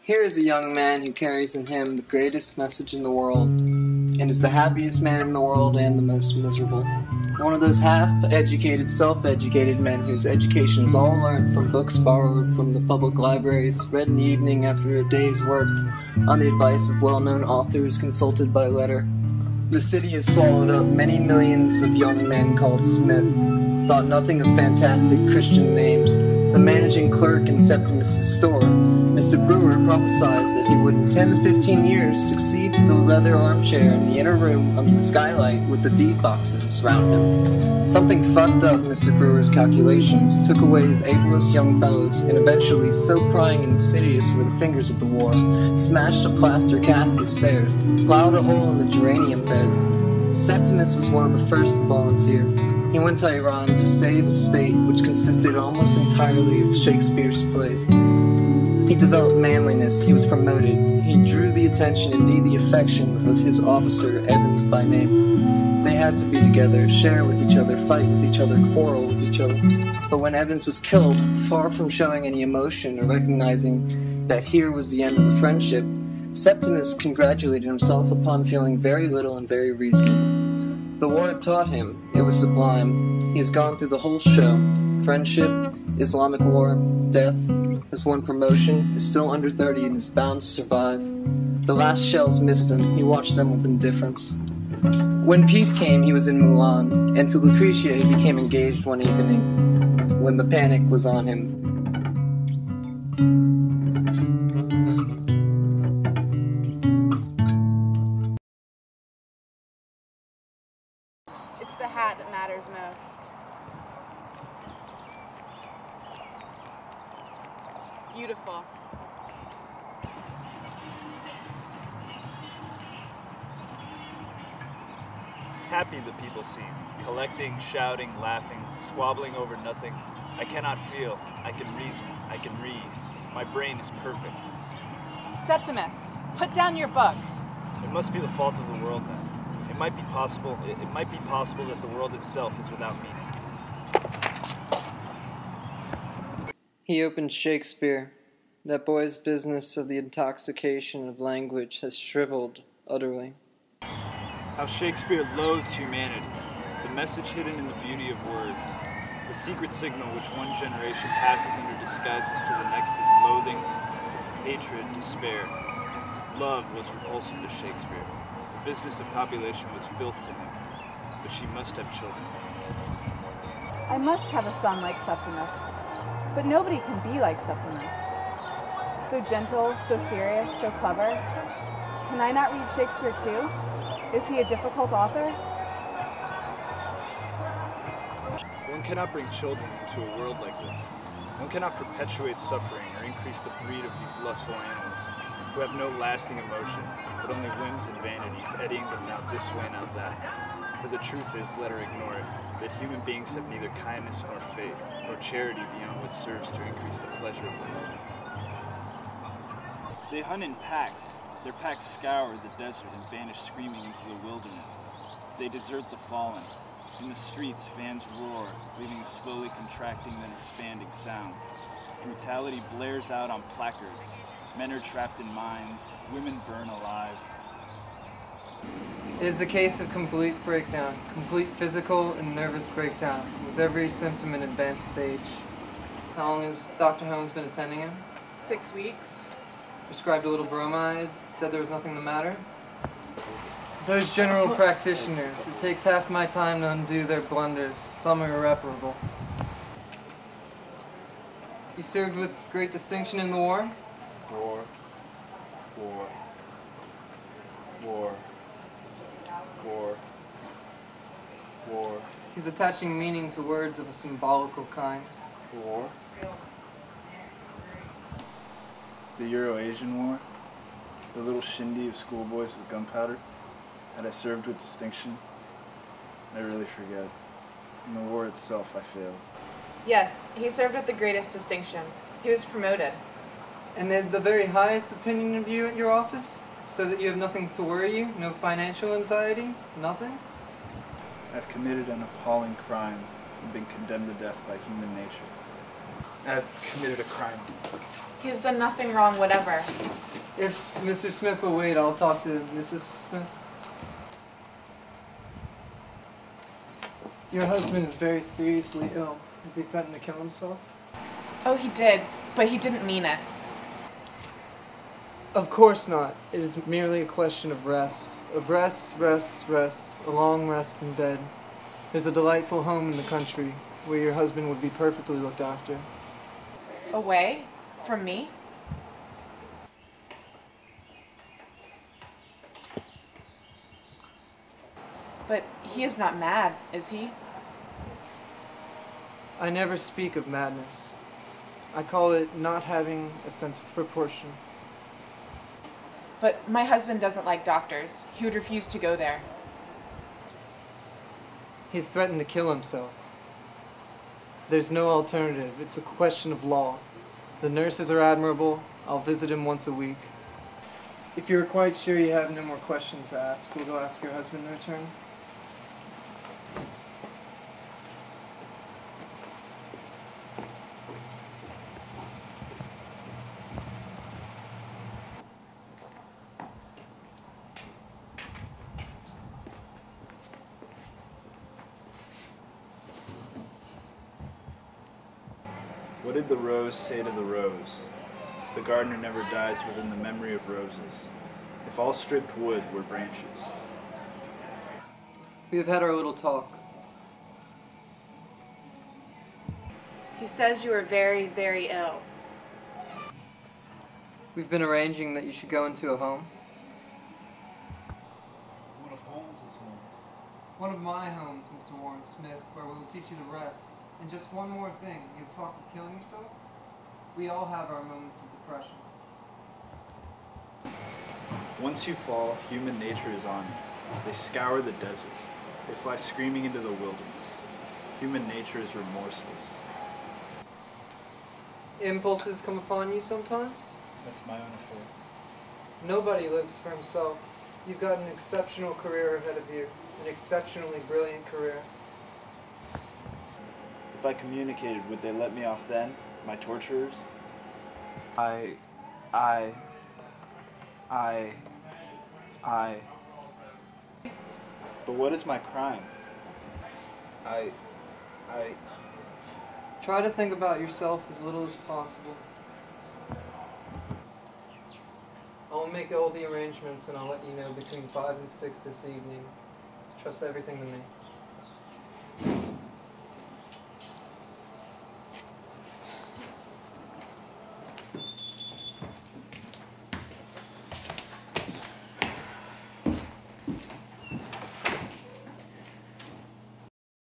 Here is a young man who carries in him the greatest message in the world, and is the happiest man in the world and the most miserable. One of those half-educated, self-educated men whose education is all learned from books borrowed from the public libraries, read in the evening after a day's work, on the advice of well-known authors consulted by letter. The city has swallowed up many millions of young men called Smith, thought nothing of fantastic Christian names. The managing clerk in Septimus' store, Mr. Brewer, prophesied that he would in 10 to 15 years succeed to the leather armchair in the inner room under the skylight with the deed boxes around him. Something fucked up Mr. Brewer's calculations, took away his ablest young fellows, and eventually, so prying and insidious were the fingers of the war, smashed a plaster cast of stairs, plowed a hole in the geranium beds. Septimus was one of the first to volunteer. He went to Iran to save a state which consisted almost entirely of Shakespeare's plays. He developed manliness, he was promoted, he drew the attention, indeed the affection, of his officer, Evans by name. They had to be together, share with each other, fight with each other, quarrel with each other. But when Evans was killed, far from showing any emotion or recognizing that here was the end of the friendship, Septimus congratulated himself upon feeling very little and very reasonable. The war had taught him. It was sublime. He has gone through the whole show. Friendship, Islamic war, death, has won promotion, is still under 30 and is bound to survive. The last shells missed him. He watched them with indifference. When peace came, he was in Milan, and to Lucretia he became engaged one evening, when the panic was on him. It's the hat that matters most. Beautiful. Happy the people seem, collecting, shouting, laughing, squabbling over nothing. I cannot feel, I can reason, I can read. My brain is perfect. Septimus, put down your book. It must be the fault of the world then. It might be possible that the world itself is without meaning. He opened Shakespeare. That boy's business of the intoxication of language has shriveled utterly. How Shakespeare loathes humanity, the message hidden in the beauty of words. The secret signal which one generation passes under disguises to the next is loathing, hatred, despair. Love was repulsive to Shakespeare. The business of copulation was filth to him, but she must have children. I must have a son like Septimus, but nobody can be like Septimus. So gentle, so serious, so clever. Can I not read Shakespeare too? Is he a difficult author? One cannot bring children into a world like this. One cannot perpetuate suffering or increase the breed of these lustful animals, who have no lasting emotion, but only whims and vanities, eddying them now this way, now that. For the truth is, let her ignore it, that human beings have neither kindness nor faith, nor charity beyond what serves to increase the pleasure of life. They hunt in packs. Their packs scour the desert and vanish screaming into the wilderness. They desert the fallen. In the streets, fans roar, leaving a slowly contracting then expanding sound. Brutality blares out on placards. Men are trapped in mines. Women burn alive. It is the case of complete breakdown, complete physical and nervous breakdown, with every symptom in advanced stage. How long has Dr. Holmes been attending him? 6 weeks. Prescribed a little bromide, said there was nothing the matter. Those general practitioners, it takes half my time to undo their blunders. Some are irreparable. You served with great distinction in the war? War. War. War. War. War. He's attaching meaning to words of a symbolical kind. War. The Euro-Asian War, the little shindy of schoolboys with gunpowder, had I served with distinction? I really forget. In the war itself, I failed. Yes, he served with the greatest distinction. He was promoted. And they had the very highest opinion of you at your office? So that you have nothing to worry you? No financial anxiety? Nothing? I've committed an appalling crime and been condemned to death by human nature. I've committed a crime. He has done nothing wrong, whatever. If Mr. Smith will wait, I'll talk to Mrs. Smith. Your husband is very seriously ill. Has he threatened to kill himself? Oh, he did, but he didn't mean it. Of course not. It is merely a question of rest. Of rest, a long rest in bed. There's a delightful home in the country where your husband would be perfectly looked after. Away? From me? But he is not mad, is he? I never speak of madness. I call it not having a sense of proportion. But my husband doesn't like doctors. He would refuse to go there. He's threatened to kill himself. There's no alternative. It's a question of law. The nurses are admirable. I'll visit him once a week. If you're quite sure you have no more questions to ask, we'll go ask your husband to return. What did the rose say to the rose? The gardener never dies within the memory of roses. If all stripped wood were branches. We have had our little talk. He says you are very, very ill. We've been arranging that you should go into a home. What of Holmes is home? One of my homes, Mr. Warren Smith, where we will teach you to rest. And just one more thing, you've talked of killing yourself? We all have our moments of depression. Once you fall, human nature is on you. They scour the desert. They fly screaming into the wilderness. Human nature is remorseless. Impulses come upon you sometimes? That's my own affair. Nobody lives for himself. You've got an exceptional career ahead of you, an exceptionally brilliant career. If I communicated, would they let me off then? My torturers? I... But what is my crime? Try to think about yourself as little as possible. I will make all the arrangements and I'll let you know between 5 and 6 this evening. Trust everything to me.